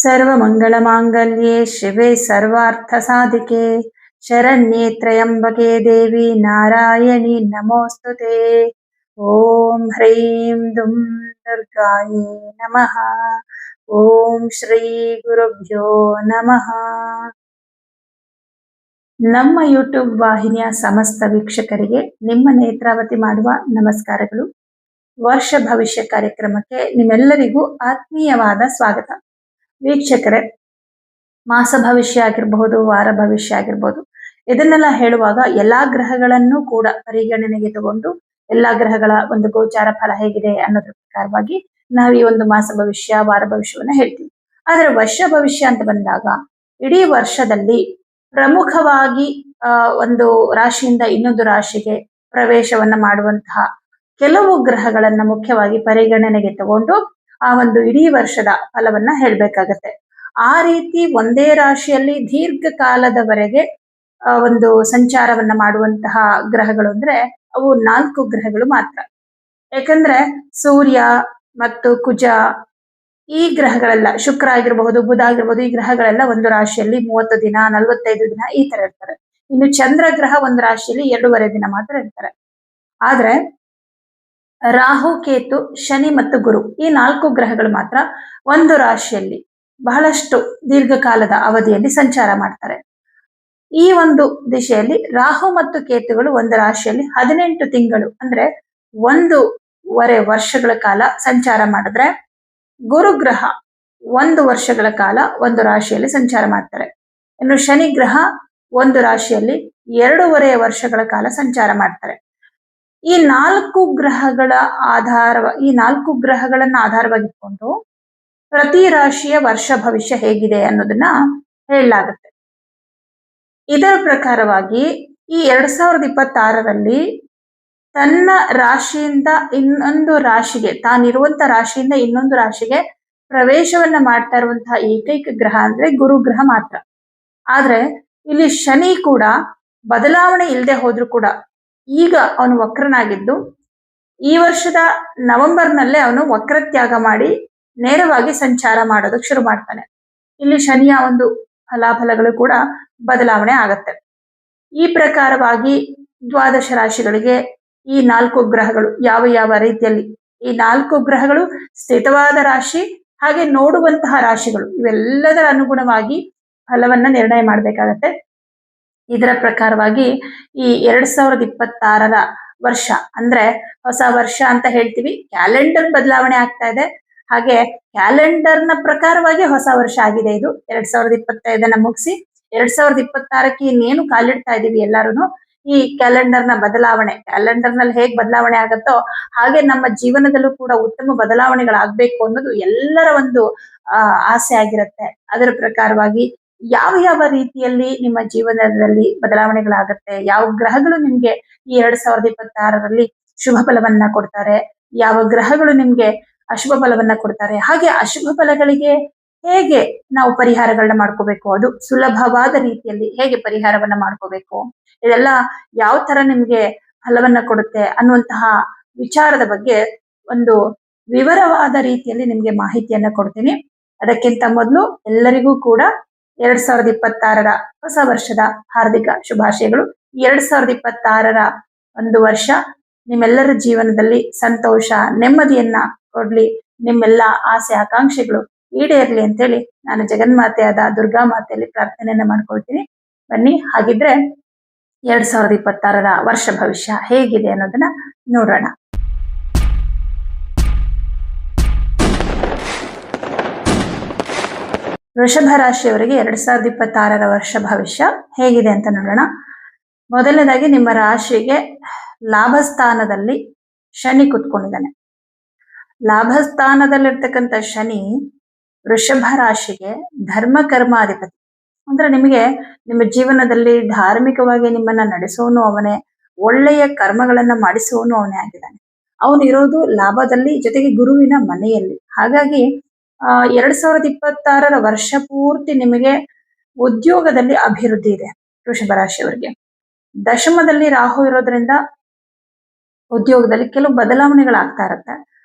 सर्वमङ्गलमाङ्गल्ये शिवे सर्वार्थसाधिके शरण्ये त्र्यम्बके देवी नारायणी नमोऽस्तुते। ॐ ह्रीं दुं दुर्गायै नमः। ॐ ಶ್ರೀ ಗುರುಭ್ಯೋ ನಮಃ. ನಮ್ಮ ಯೂಟ್ಯೂಬ್ ವಾಹಿನಿಯ ಸಮಸ್ತ ವೀಕ್ಷಕರಿಗೆ ನಿಮ್ಮ ನೇತ್ರಾವತಿ ಮಾಡುವ ನಮಸ್ಕಾರಗಳು. ವರ್ಷ ಭವಿಷ್ಯ ಕಾರ್ಯಕ್ರಮಕ್ಕೆ ನಿಮ್ಮೆಲ್ಲರಿಗೂ ಆತ್ಮೀಯವಾದ ಸ್ವಾಗತ. ವೀಕ್ಷಕರೇ, ಮಾಸ ಭವಿಷ್ಯ ಆಗಿರಬಹುದು, ವಾರ ಭವಿಷ್ಯ ಆಗಿರ್ಬೋದು, ಇದನ್ನೆಲ್ಲ ಹೇಳುವಾಗ ಎಲ್ಲಾ ಗ್ರಹಗಳನ್ನು ಕೂಡ ಪರಿಗಣನೆಗೆ ತಗೊಂಡು ಎಲ್ಲಾ ಗ್ರಹಗಳ ಒಂದು ಗೋಚಾರ ಫಲ ಹೇಗಿದೆ ಅನ್ನೋದ್ರ ಪ್ರಕಾರವಾಗಿ ನಾವು ಈ ಒಂದು ಮಾಸ ಭವಿಷ್ಯ, ವಾರ ಭವಿಷ್ಯವನ್ನ ಹೇಳ್ತೀವಿ. ಆದ್ರೆ ವರ್ಷ ಭವಿಷ್ಯ ಅಂತ ಬಂದಾಗ ಇಡೀ ವರ್ಷದಲ್ಲಿ ಪ್ರಮುಖವಾಗಿ ಒಂದು ರಾಶಿಯಿಂದ ಇನ್ನೊಂದು ರಾಶಿಗೆ ಪ್ರವೇಶವನ್ನ ಮಾಡುವಂತಹ ಕೆಲವು ಗ್ರಹಗಳನ್ನ ಮುಖ್ಯವಾಗಿ ಪರಿಗಣನೆಗೆ ತಗೊಂಡು ಆ ಒಂದು ಇಡೀ ವರ್ಷದ ಫಲವನ್ನ ಹೇಳ್ಬೇಕಾಗತ್ತೆ. ಆ ರೀತಿ ಒಂದೇ ರಾಶಿಯಲ್ಲಿ ದೀರ್ಘಕಾಲದವರೆಗೆ ಒಂದು ಸಂಚಾರವನ್ನ ಮಾಡುವಂತಹ ಗ್ರಹಗಳು ಅಂದ್ರೆ ಅವು 4 ಗ್ರಹಗಳು ಮಾತ್ರ. ಯಾಕಂದ್ರೆ ಸೂರ್ಯ ಮತ್ತು ಕುಜ ಈ ಗ್ರಹಗಳೆಲ್ಲ, ಶುಕ್ರ ಆಗಿರಬಹುದು, ಬುಧ ಆಗಿರ್ಬೋದು, ಈ ಗ್ರಹಗಳೆಲ್ಲ ಒಂದು ರಾಶಿಯಲ್ಲಿ 30 ದಿನ, 45 ದಿನ ಈ ತರ ಇರ್ತಾರೆ. ಇನ್ನು ಚಂದ್ರ ಗ್ರಹ ಒಂದು ರಾಶಿಯಲ್ಲಿ 2.5 ದಿನ ಮಾತ್ರ ಇರ್ತಾರೆ. ಆದ್ರೆ ರಾಹು, ಕೇತು, ಶನಿ ಮತ್ತು ಗುರು ಈ 4 ಗ್ರಹಗಳು ಮಾತ್ರ ಒಂದು ರಾಶಿಯಲ್ಲಿ ಬಹಳಷ್ಟು ದೀರ್ಘಕಾಲದ ಅವಧಿಯಲ್ಲಿ ಸಂಚಾರ ಮಾಡ್ತಾರೆ. ಈ ಒಂದು ದಿಶೆಯಲ್ಲಿ ರಾಹು ಮತ್ತು ಕೇತುಗಳು ಒಂದು ರಾಶಿಯಲ್ಲಿ 18 ತಿಂಗಳು ಅಂದ್ರೆ 1.5 ವರ್ಷಗಳ ಕಾಲ ಸಂಚಾರ ಮಾಡಿದ್ರೆ, ಗುರುಗ್ರಹ 1 ವರ್ಷಗಳ ಕಾಲ ಒಂದು ರಾಶಿಯಲ್ಲಿ ಸಂಚಾರ ಮಾಡ್ತಾರೆ. ಇನ್ನು ಶನಿ ಗ್ರಹ ಒಂದು ರಾಶಿಯಲ್ಲಿ 2.5 ವರ್ಷಗಳ ಕಾಲ ಸಂಚಾರ ಮಾಡ್ತಾರೆ. ಈ 4 ಗ್ರಹಗಳ ಈ 4 ಗ್ರಹಗಳನ್ನ ಆಧಾರವಾಗಿಟ್ಕೊಂಡು ಪ್ರತಿ ರಾಶಿಯ ವರ್ಷ ಭವಿಷ್ಯ ಹೇಗಿದೆ ಅನ್ನೋದನ್ನ ಹೇಳಲಾಗುತ್ತೆ. ಇದರ ಪ್ರಕಾರವಾಗಿ ಈ 2026ರಲ್ಲಿ ತನ್ನ ರಾಶಿಯಿಂದ ಇನ್ನೊಂದು ರಾಶಿಗೆ, ತಾನಿರುವಂತ ರಾಶಿಯಿಂದ ಇನ್ನೊಂದು ರಾಶಿಗೆ ಪ್ರವೇಶವನ್ನ ಮಾಡ್ತಾ ಇರುವಂತಹ ಏಕೈಕ ಗ್ರಹ ಅಂದ್ರೆ ಗುರುಗ್ರಹ ಮಾತ್ರ. ಆದ್ರೆ ಇಲ್ಲಿ ಶನಿ ಕೂಡ ಬದಲಾವಣೆ ಇಲ್ಲದೆ ಹೋದ್ರು ಕೂಡ ಈಗ ಅವನು ವಕ್ರನಾಗಿದ್ದು ಈ ವರ್ಷದ ನವೆಂಬರ್ನಲ್ಲೇ ಅವನು ವಕ್ರತ್ಯಾಗ ಮಾಡಿ ನೇರವಾಗಿ ಸಂಚಾರ ಮಾಡೋದಕ್ಕೆ ಶುರು ಮಾಡ್ತಾನೆ. ಇಲ್ಲಿ ಶನಿಯ ಒಂದು ಫಲಾಫಲಗಳು ಕೂಡ ಬದಲಾವಣೆ ಆಗತ್ತೆ. ಈ ಪ್ರಕಾರವಾಗಿ ದ್ವಾದಶ ರಾಶಿಗಳಿಗೆ ಈ 4 ಗ್ರಹಗಳು ಯಾವ ಯಾವ ರೀತಿಯಲ್ಲಿ, ಈ 4 ಗ್ರಹಗಳು ಸ್ಥಿತವಾದ ರಾಶಿ ಹಾಗೆ ನೋಡುವಂತಹ ರಾಶಿಗಳು ಇವೆಲ್ಲದರ ಅನುಗುಣವಾಗಿ ಫಲವನ್ನ ನಿರ್ಣಯ ಮಾಡ್ಬೇಕಾಗತ್ತೆ. ಇದರ ಪ್ರಕಾರವಾಗಿ ಈ 2026ರ ವರ್ಷ ಅಂದ್ರೆ ಹೊಸ ವರ್ಷ ಅಂತ ಹೇಳ್ತೀವಿ. ಕ್ಯಾಲೆಂಡರ್ ಬದಲಾವಣೆ ಆಗ್ತಾ ಇದೆ. ಹಾಗೆ ಕ್ಯಾಲೆಂಡರ್ನ ಪ್ರಕಾರವಾಗಿ ಹೊಸ ವರ್ಷ ಆಗಿದೆ. ಇದು 2025ನ್ನ ಮುಗಿಸಿ 2026ಕ್ಕೆ ಇನ್ನೇನು ಕಾಲಿಡ್ತಾ ಇದೀವಿ ಎಲ್ಲಾರು. ಈ ಕ್ಯಾಲೆಂಡರ್ನ ಬದಲಾವಣೆ, ಕ್ಯಾಲೆಂಡರ್ನಲ್ಲಿ ಹೇಗೆ ಬದಲಾವಣೆ ಆಗುತ್ತೋ ಹಾಗೆ ನಮ್ಮ ಜೀವನದಲ್ಲೂ ಕೂಡ ಉತ್ತಮ ಬದಲಾವಣೆಗಳಾಗಬೇಕು ಅನ್ನೋದು ಎಲ್ಲರ ಒಂದು ಆಸೆ ಆಗಿರುತ್ತೆ. ಅದರ ಪ್ರಕಾರವಾಗಿ ಯಾವ ಯಾವ ರೀತಿಯಲ್ಲಿ ನಿಮ್ಮ ಜೀವನದಲ್ಲಿ ಬದಲಾವಣೆಗಳಾಗತ್ತೆ, ಯಾವ ಗ್ರಹಗಳು ನಿಮ್ಗೆ ಈ 2026ರಲ್ಲಿ ಶುಭ ಫಲವನ್ನ ಕೊಡ್ತಾರೆ, ಯಾವ ಗ್ರಹಗಳು ನಿಮ್ಗೆ ಅಶುಭ ಫಲವನ್ನ ಕೊಡ್ತಾರೆ, ಹಾಗೆ ಅಶುಭ ಫಲಗಳಿಗೆ ಹೇಗೆ ನಾವು ಪರಿಹಾರಗಳನ್ನ ಮಾಡ್ಕೋಬೇಕು, ಅದು ಸುಲಭವಾದ ರೀತಿಯಲ್ಲಿ ಹೇಗೆ ಪರಿಹಾರವನ್ನ ಮಾಡ್ಕೋಬೇಕು, ಇದೆಲ್ಲ ಯಾವ ತರ ನಿಮ್ಗೆ ಫಲವನ್ನ ಕೊಡುತ್ತೆ ಅನ್ನುವಂತಹ ವಿಚಾರದ ಬಗ್ಗೆ ಒಂದು ವಿವರವಾದ ರೀತಿಯಲ್ಲಿ ನಿಮ್ಗೆ ಮಾಹಿತಿಯನ್ನ ಕೊಡ್ತೀನಿ. ಅದಕ್ಕಿಂತ ಮೊದಲು ಎಲ್ಲರಿಗೂ ಕೂಡ 2026ರ ಹೊಸ ವರ್ಷದ ಹಾರ್ದಿಕ ಶುಭಾಶಯಗಳು. 2026ರ ಒಂದು ವರ್ಷ ನಿಮ್ಮೆಲ್ಲರ ಜೀವನದಲ್ಲಿ ಸಂತೋಷ, ನೆಮ್ಮದಿಯನ್ನ ಕೊಡ್ಲಿ, ನಿಮ್ಮೆಲ್ಲ ಆಸೆ ಆಕಾಂಕ್ಷೆಗಳು ಈಡೇರ್ಲಿ ಅಂತೇಳಿ ನಾನು ಜಗನ್ಮಾತೆಯಾದ ದುರ್ಗಾ ಮಾತೆಯಲ್ಲಿ ಪ್ರಾರ್ಥನೆಯನ್ನ ಮಾಡ್ಕೊಳ್ತೀನಿ. ಬನ್ನಿ, ಹಾಗಿದ್ರೆ 2026ರ ವರ್ಷ ಭವಿಷ್ಯ ಹೇಗಿದೆ ಅನ್ನೋದನ್ನ ನೋಡೋಣ. ವೃಷಭ ರಾಶಿಯವರಿಗೆ 2026ರ ವರ್ಷ ಭವಿಷ್ಯ ಹೇಗಿದೆ ಅಂತ ನೋಡೋಣ. ಮೊದಲನೇದಾಗಿ ನಿಮ್ಮ ರಾಶಿಗೆ ಲಾಭಸ್ಥಾನದಲ್ಲಿ ಶನಿ ಕುತ್ಕೊಂಡಿದ್ದಾನೆ. ಲಾಭಸ್ಥಾನದಲ್ಲಿರ್ತಕ್ಕಂಥ ಶನಿ ವೃಷಭ ರಾಶಿಗೆ ಧರ್ಮ ಕರ್ಮಾಧಿಪತಿ. ಅಂದ್ರೆ ನಿಮಗೆ ನಿಮ್ಮ ಜೀವನದಲ್ಲಿ ಧಾರ್ಮಿಕವಾಗಿ ನಿಮ್ಮನ್ನ ನಡೆಸೋನು ಅವನೇ, ಒಳ್ಳೆಯ ಕರ್ಮಗಳನ್ನ ಮಾಡಿಸುವನು ಅವನೇ ಆಗಿದ್ದಾನೆ. ಅವನು ಇರೋದು ಲಾಭದಲ್ಲಿ, ಜೊತೆಗೆ ಗುರುವಿನ ಮನೆಯಲ್ಲಿ. ಹಾಗಾಗಿ 2026ರ ವರ್ಷ ಪೂರ್ತಿ ನಿಮಗೆ ಉದ್ಯೋಗದಲ್ಲಿ ಅಭಿವೃದ್ಧಿ ಇದೆ. ವೃಷಭ ರಾಶಿಯವರಿಗೆ ದಶಮದಲ್ಲಿ ರಾಹು ಇರೋದ್ರಿಂದ ಉದ್ಯೋಗದಲ್ಲಿ ಕೆಲವು ಬದಲಾವಣೆಗಳಾಗ್ತಾ ಇರುತ್ತೆ.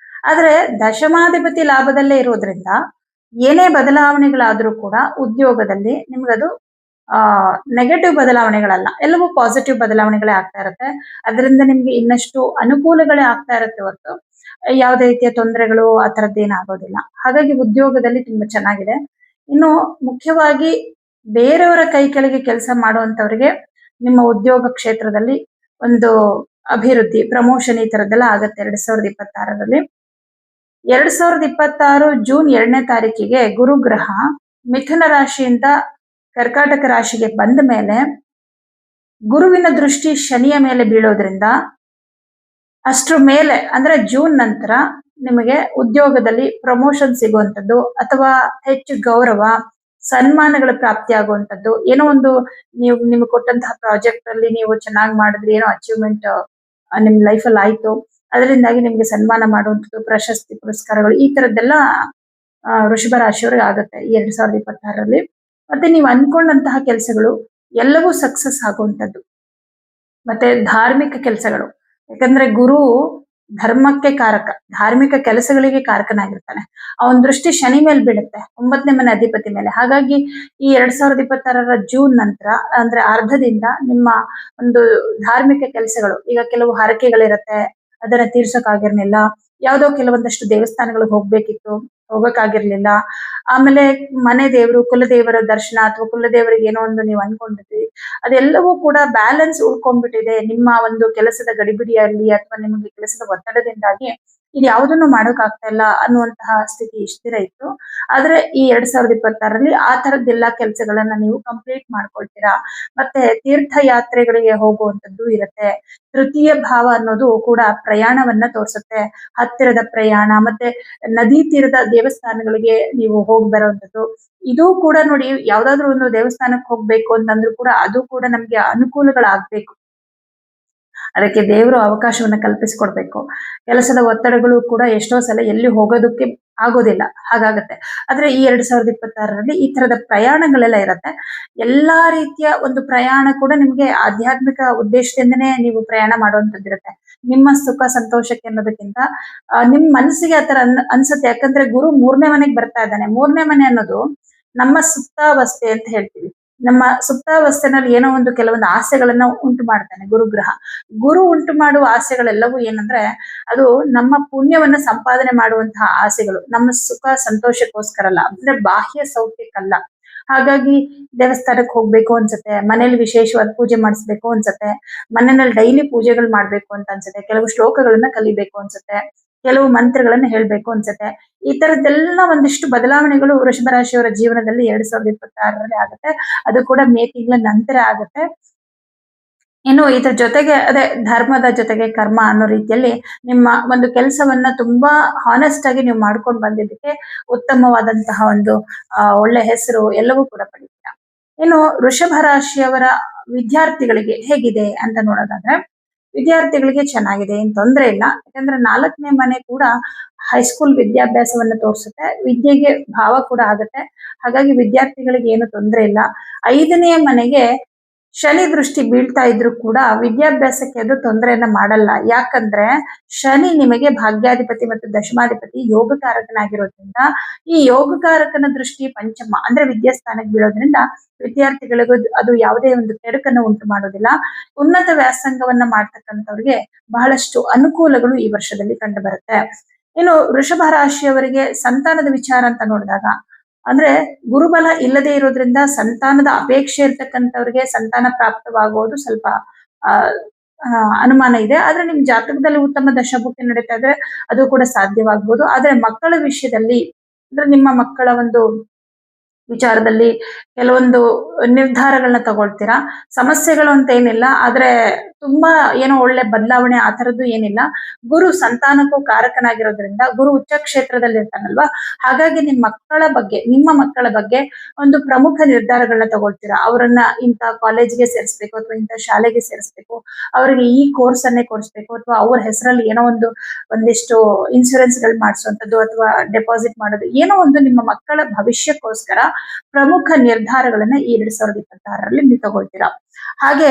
ಆದ್ರೆ ದಶಮಾಧಿಪತಿ ಲಾಭದಲ್ಲೇ ಇರೋದ್ರಿಂದ ಏನೇ ಬದಲಾವಣೆಗಳಾದ್ರೂ ಕೂಡ ಉದ್ಯೋಗದಲ್ಲಿ ನಿಮ್ಗದು ನೆಗೆಟಿವ್ ಬದಲಾವಣೆಗಳಲ್ಲ, ಎಲ್ಲವೂ ಪಾಸಿಟಿವ್ ಬದಲಾವಣೆಗಳೇ ಆಗ್ತಾ ಇರುತ್ತೆ. ಅದರಿಂದ ನಿಮ್ಗೆ ಇನ್ನಷ್ಟು ಅನುಕೂಲಗಳೇ ಆಗ್ತಾ ಇರುತ್ತೆ ಹೊರತು ಯಾವುದೇ ರೀತಿಯ ತೊಂದರೆಗಳು ಆ ಥರದ್ದೇನು ಆಗೋದಿಲ್ಲ. ಹಾಗಾಗಿ ಉದ್ಯೋಗದಲ್ಲಿ ತುಂಬಾ ಚೆನ್ನಾಗಿದೆ. ಇನ್ನು ಮುಖ್ಯವಾಗಿ ಬೇರೆಯವರ ಕೈ ಕೆಳಗೆ ಕೆಲಸ ಮಾಡುವಂತವರಿಗೆ ನಿಮ್ಮ ಉದ್ಯೋಗ ಕ್ಷೇತ್ರದಲ್ಲಿ ಒಂದು ಅಭಿವೃದ್ಧಿ, ಪ್ರಮೋಷನ್ ಈ ತರದ್ದೆಲ್ಲ ಆಗತ್ತೆ 2026ರಲ್ಲಿ. 2026 ಜೂನ್ 2ನೇ ತಾರೀಕಿಗೆ ಗುರುಗ್ರಹ ಮಿಥುನ ರಾಶಿಯಿಂದ ಕರ್ಕಾಟಕ ರಾಶಿಗೆ ಬಂದ ಮೇಲೆ ಗುರುವಿನ ದೃಷ್ಟಿ ಶನಿಯ ಮೇಲೆ ಬೀಳೋದ್ರಿಂದ ಅಷ್ಟ್ರ ಮೇಲೆ ಅಂದ್ರೆ ಜೂನ್ ನಂತರ ನಿಮಗೆ ಉದ್ಯೋಗದಲ್ಲಿ ಪ್ರಮೋಷನ್ ಸಿಗುವಂಥದ್ದು ಅಥವಾ ಹೆಚ್ಚು ಗೌರವ, ಸನ್ಮಾನಗಳ ಪ್ರಾಪ್ತಿ ಆಗುವಂಥದ್ದು, ಏನೋ ಒಂದು ನೀವು ನಿಮ್ಗೆ ಕೊಟ್ಟಂತಹ ಪ್ರಾಜೆಕ್ಟ್ ಅಲ್ಲಿ ನೀವು ಚೆನ್ನಾಗಿ ಮಾಡಿದ್ರಿ, ಏನೋ ಅಚೀವ್ಮೆಂಟ್ ನಿಮ್ ಲೈಫಲ್ಲಿ ಆಯ್ತು, ಅದರಿಂದಾಗಿ ನಿಮ್ಗೆ ಸನ್ಮಾನ ಮಾಡುವಂಥದ್ದು, ಪ್ರಶಸ್ತಿ ಪುರಸ್ಕಾರಗಳು ಈ ತರದ್ದೆಲ್ಲ ವೃಷಭ ರಾಶಿಯವ್ರಿಗೆ ಆಗುತ್ತೆ ಈ 2026ರಲ್ಲಿ. ಮತ್ತೆ ನೀವು ಅನ್ಕೊಂಡಂತಹ ಕೆಲಸಗಳು ಎಲ್ಲವೂ ಸಕ್ಸಸ್ ಆಗುವಂಥದ್ದು. ಮತ್ತೆ ಧಾರ್ಮಿಕ ಕೆಲಸಗಳು, ಯಾಕಂದ್ರೆ ಗುರು ಧರ್ಮಕ್ಕೆ ಕಾರಕ, ಧಾರ್ಮಿಕ ಕೆಲಸಗಳಿಗೆ ಕಾರಕನಾಗಿರ್ತಾನೆ. ಅವನ ದೃಷ್ಟಿ ಶನಿ ಮೇಲೆ ಬೀಳುತ್ತೆ, 9ನೇ ಮನೆ ಅಧಿಪತಿ ಮೇಲೆ. ಹಾಗಾಗಿ ಈ 2026ರ ಜೂನ್ ನಂತರ ಅಂದ್ರೆ ಅರ್ಧದಿಂದ ನಿಮ್ಮ ಒಂದು ಧಾರ್ಮಿಕ ಕೆಲಸಗಳು, ಈಗ ಕೆಲವು ಹರಕೆಗಳಿರತ್ತೆ, ಅದನ್ನ ತೀರ್ಸೋಕಾಗಿರ್ಲಿಲ್ಲ, ಯಾವ್ದೋ ಕೆಲವೊಂದಷ್ಟು ದೇವಸ್ಥಾನಗಳಿಗೆ ಹೋಗ್ಬೇಕಿತ್ತು, ಹೋಗಕ್ಕಾಗಿರ್ಲಿಲ್ಲ, ಆಮೇಲೆ ಮನೆ ದೇವರು, ಕುಲದೇವರ ದರ್ಶನ ಅಥವಾ ಕುಲದೇವರಿಗೆ ಏನೋ ಒಂದು ನೀವು ಅನ್ಕೊಂಡಿದ್ರಿ, ಅದೆಲ್ಲವೂ ಕೂಡ ಬ್ಯಾಲೆನ್ಸ್ ಉಳ್ಕೊಂಡ್ಬಿಟ್ಟಿದೆ ನಿಮ್ಮ ಒಂದು ಕೆಲಸದ ಗಡಿಬಿಡಿಯಲ್ಲಿ ಅಥವಾ ನಿಮಗೆ ಕೆಲಸದ ಒತ್ತಡದಿಂದಾಗಿ ಇದು ಯಾವುದನ್ನು ಮಾಡೋಕ್ ಆಗ್ತಾ ಇಲ್ಲ ಅನ್ನುವಂತಹ ಸ್ಥಿತಿ ಇಷ್ಟ ದಿನ ಇತ್ತು. ಆದ್ರೆ ಈ 2026ರಲ್ಲಿ ಆ ತರದ್ದೆಲ್ಲಾ ಕೆಲಸಗಳನ್ನ ನೀವು ಕಂಪ್ಲೀಟ್ ಮಾಡ್ಕೊಳ್ತೀರಾ. ಮತ್ತೆ ತೀರ್ಥಯಾತ್ರೆಗಳಿಗೆ ಹೋಗುವಂತದ್ದು ಇರುತ್ತೆ. ತೃತೀಯ ಭಾವ ಅನ್ನೋದು ಕೂಡ ಪ್ರಯಾಣವನ್ನ ತೋರಿಸುತ್ತೆ, ಹತ್ತಿರದ ಪ್ರಯಾಣ, ಮತ್ತೆ ನದಿ ತೀರದ ದೇವಸ್ಥಾನಗಳಿಗೆ ನೀವು ಹೋಗಿ ಬರುವಂತದ್ದು. ಇದು ಕೂಡ ನೋಡಿ, ಯಾವ್ದಾದ್ರು ಒಂದು ದೇವಸ್ಥಾನಕ್ಕೆ ಹೋಗ್ಬೇಕು ಅಂತಂದ್ರೂ ಕೂಡ ಅದು ಕೂಡ ನಮ್ಗೆ ಅನುಕೂಲಗಳಾಗ್ಬೇಕು, ಅದಕ್ಕೆ ದೇವರು ಅವಕಾಶವನ್ನ ಕಲ್ಪಿಸಿಕೊಡ್ಬೇಕು. ಕೆಲಸದ ಒತ್ತಡಗಳು ಕೂಡ ಎಷ್ಟೋ ಸಲ ಎಲ್ಲಿ ಹೋಗೋದಕ್ಕೆ ಆಗೋದಿಲ್ಲ, ಹಾಗಾಗತ್ತೆ. ಆದ್ರೆ ಈ 2026ರಲ್ಲಿ ಈ ತರದ ಪ್ರಯಾಣಗಳೆಲ್ಲ ಇರತ್ತೆ. ಎಲ್ಲಾ ರೀತಿಯ ಒಂದು ಪ್ರಯಾಣ ಕೂಡ ನಿಮ್ಗೆ ಆಧ್ಯಾತ್ಮಿಕ ಉದ್ದೇಶದಿಂದನೇ ನೀವು ಪ್ರಯಾಣ ಮಾಡುವಂತದ್ದಿರುತ್ತೆ. ನಿಮ್ಮ ಸುಖ ಸಂತೋಷಕ್ಕೆ ಅನ್ನೋದಕ್ಕಿಂತ ನಿಮ್ ಮನಸ್ಸಿಗೆ ಆತರ ಅನ್ಸುತ್ತೆ. ಯಾಕಂದ್ರೆ ಗುರು 3ನೇ ಮನೆಗೆ ಬರ್ತಾ ಇದ್ದಾನೆ. 3ನೇ ಮನೆ ಅನ್ನೋದು ನಮ್ಮ ಸುಪ್ತಾವಸ್ಥೆ ಅಂತ ಹೇಳ್ತೀವಿ. ನಮ್ಮ ಸುಪ್ತಾವಸ್ಥೆನಲ್ಲಿ ಏನೋ ಒಂದು ಕೆಲವೊಂದು ಆಸೆಗಳನ್ನ ಉಂಟು ಮಾಡ್ತಾನೆ ಗುರುಗ್ರಹ. ಗುರು ಉಂಟು ಮಾಡುವ ಆಸೆಗಳೆಲ್ಲವೂ ಏನಂದ್ರೆ ಅದು ನಮ್ಮ ಪುಣ್ಯವನ್ನ ಸಂಪಾದನೆ ಮಾಡುವಂತಹ ಆಸೆಗಳು, ನಮ್ಮ ಸುಖ ಸಂತೋಷಕ್ಕೋಸ್ಕರ ಅಲ್ಲ, ಅಂದ್ರೆ ಬಾಹ್ಯ ಸೌಖ್ಯಕ್ಕಲ್ಲ. ಹಾಗಾಗಿ ದೇವಸ್ಥಾನಕ್ಕೆ ಹೋಗ್ಬೇಕು ಅನ್ಸುತ್ತೆ, ಮನೇಲಿ ವಿಶೇಷವಾದ ಪೂಜೆ ಮಾಡಿಸ್ಬೇಕು ಅನ್ಸುತ್ತೆ, ಮನೆಯಲ್ಲಿ ಡೈಲಿ ಪೂಜೆಗಳು ಮಾಡ್ಬೇಕು ಅಂತ ಅನ್ಸುತ್ತೆ, ಕೆಲವು ಶ್ಲೋಕಗಳನ್ನ ಕಲಿಬೇಕು ಅನ್ಸುತ್ತೆ, ಕೆಲವು ಮಂತ್ರಗಳನ್ನ ಹೇಳ್ಬೇಕು ಅನ್ಸುತ್ತೆ. ಈ ತರದ್ದೆಲ್ಲ ಒಂದಿಷ್ಟು ಬದಲಾವಣೆಗಳು ವೃಷಭ ರಾಶಿಯವರ ಜೀವನದಲ್ಲಿ 2026ರಲ್ಲಿ ಆಗುತ್ತೆ. ಅದು ಕೂಡ ಮೇ ತಿಂಗಳ ನಂತರ ಆಗುತ್ತೆ. ಇನ್ನು ಇದ್ರ ಜೊತೆಗೆ ಅದೇ ಧರ್ಮದ ಜೊತೆಗೆ ಕರ್ಮ ಅನ್ನೋ ರೀತಿಯಲ್ಲಿ ನಿಮ್ಮ ಒಂದು ಕೆಲಸವನ್ನ ತುಂಬಾ ಹಾನೆಸ್ಟ್ ಆಗಿ ನೀವು ಮಾಡ್ಕೊಂಡು ಬಂದಿದ್ದಕ್ಕೆ ಉತ್ತಮವಾದಂತಹ ಒಂದು ಒಳ್ಳೆ ಹೆಸರು ಎಲ್ಲವೂ ಕೂಡ ಪಡಿತೀರಾ. ಇನ್ನು ವೃಷಭ ರಾಶಿಯವರ ವಿದ್ಯಾರ್ಥಿಗಳಿಗೆ ಹೇಗಿದೆ ಅಂತ ನೋಡೋದಾದ್ರೆ, ವಿದ್ಯಾರ್ಥಿಗಳಿಗೆ ಚೆನ್ನಾಗಿದೆ, ಏನ್ ತೊಂದರೆ ಇಲ್ಲ. ಯಾಕಂದ್ರೆ 4ನೇ ಮನೆ ಕೂಡ ಹೈಸ್ಕೂಲ್ ವಿದ್ಯಾಭ್ಯಾಸವನ್ನ ತೋರಿಸುತ್ತೆ, ವಿದ್ಯೆಗೆ ಭಾವ ಕೂಡ ಆಗುತ್ತೆ. ಹಾಗಾಗಿ ವಿದ್ಯಾರ್ಥಿಗಳಿಗೆ ಏನು ತೊಂದರೆ ಇಲ್ಲ. 5ನೇ ಮನೆಗೆ ಶನಿ ದೃಷ್ಟಿ ಬೀಳ್ತಾ ಇದ್ರು ಕೂಡ ವಿದ್ಯಾಭ್ಯಾಸಕ್ಕೆ ಅದು ತೊಂದರೆಯನ್ನ ಮಾಡಲ್ಲ. ಯಾಕಂದ್ರೆ ಶನಿ ನಿಮಗೆ ಭಾಗ್ಯಾಧಿಪತಿ ಮತ್ತು ದಶಮಾಧಿಪತಿ ಯೋಗಕಾರಕನಾಗಿರೋದ್ರಿಂದ ಈ ಯೋಗಕಾರಕನ ದೃಷ್ಟಿ ಪಂಚಮ ಅಂದ್ರೆ ವಿದ್ಯಾಸ್ಥಾನಕ್ಕೆ ಬೀಳೋದ್ರಿಂದ ವಿದ್ಯಾರ್ಥಿಗಳಿಗೂ ಅದು ಯಾವುದೇ ಒಂದು ಕೆಡುಕನ್ನು ಉಂಟು ಮಾಡೋದಿಲ್ಲ. ಉನ್ನತ ವ್ಯಾಸಂಗವನ್ನ ಮಾಡ್ತಕ್ಕಂಥವ್ರಿಗೆ ಬಹಳಷ್ಟು ಅನುಕೂಲಗಳು ಈ ವರ್ಷದಲ್ಲಿ ಕಂಡು ಬರುತ್ತೆ. ಇನ್ನು ವೃಷಭ ರಾಶಿಯವರಿಗೆ ಸಂತಾನದ ವಿಚಾರ ಅಂತ ನೋಡಿದಾಗ, ಅಂದ್ರೆ ಗುರುಬಲ ಇಲ್ಲದೆ ಇರೋದ್ರಿಂದ ಸಂತಾನದ ಅಪೇಕ್ಷೆ ಇರ್ತಕ್ಕಂಥವ್ರಿಗೆ ಸಂತಾನ ಪ್ರಾಪ್ತವಾಗುವುದು ಸ್ವಲ್ಪ ಅನುಮಾನ ಇದೆ. ಆದ್ರೆ ನಿಮ್ ಜಾತಕದಲ್ಲಿ ಉತ್ತಮ ದಶಭುಕ್ತಿ ನಡೀತಾ ಇದ್ರೆ ಅದು ಕೂಡ ಸಾಧ್ಯವಾಗ್ಬೋದು. ಆದ್ರೆ ಮಕ್ಕಳ ವಿಷಯದಲ್ಲಿ, ಅಂದ್ರೆ ನಿಮ್ಮ ಮಕ್ಕಳ ಒಂದು ವಿಚಾರದಲ್ಲಿ ಕೆಲವೊಂದು ನಿರ್ಧಾರಗಳನ್ನ ತಗೊಳ್ತೀರಾ. ಸಮಸ್ಯೆಗಳು ಅಂತ ಏನಿಲ್ಲ, ಆದ್ರೆ ತುಂಬಾ ಏನೋ ಒಳ್ಳೆ ಬದಲಾವಣೆ ಆ ತರದ್ದು ಏನಿಲ್ಲ. ಗುರು ಸಂತಾನಕ್ಕೂ ಕಾರಕನಾಗಿರೋದ್ರಿಂದ ಗುರು ಉಚ್ಚ ಕ್ಷೇತ್ರದಲ್ಲಿ ಇರ್ತಾನಲ್ವಾ, ಹಾಗಾಗಿ ನಿಮ್ಮ ಮಕ್ಕಳ ಬಗ್ಗೆ ಒಂದು ಪ್ರಮುಖ ನಿರ್ಧಾರಗಳನ್ನ ತಗೊಳ್ತೀರಾ. ಅವರನ್ನ ಇಂಥ ಕಾಲೇಜ್ಗೆ ಸೇರಿಸ್ಬೇಕು ಅಥವಾ ಇಂಥ ಶಾಲೆಗೆ ಸೇರಿಸ್ಬೇಕು, ಅವರಿಗೆ ಈ ಕೋರ್ಸ್ ಅನ್ನೇ ಕೊಡಿಸ್ಬೇಕು, ಅಥವಾ ಅವ್ರ ಹೆಸರಲ್ಲಿ ಏನೋ ಒಂದಿಷ್ಟು ಇನ್ಶೂರೆನ್ಸ್ ಗಳು ಮಾಡಿಸುವಂಥದ್ದು ಅಥವಾ ಡೆಪಾಸಿಟ್ ಮಾಡೋದು, ಏನೋ ಒಂದು ನಿಮ್ಮ ಮಕ್ಕಳ ಭವಿಷ್ಯಕ್ಕೋಸ್ಕರ ಪ್ರಮುಖ ನಿರ್ಧಾರಗಳನ್ನ ಈ 2026ರಲ್ಲಿ ನೀವು ತಗೊಳ್ತೀರಾ. ಹಾಗೆ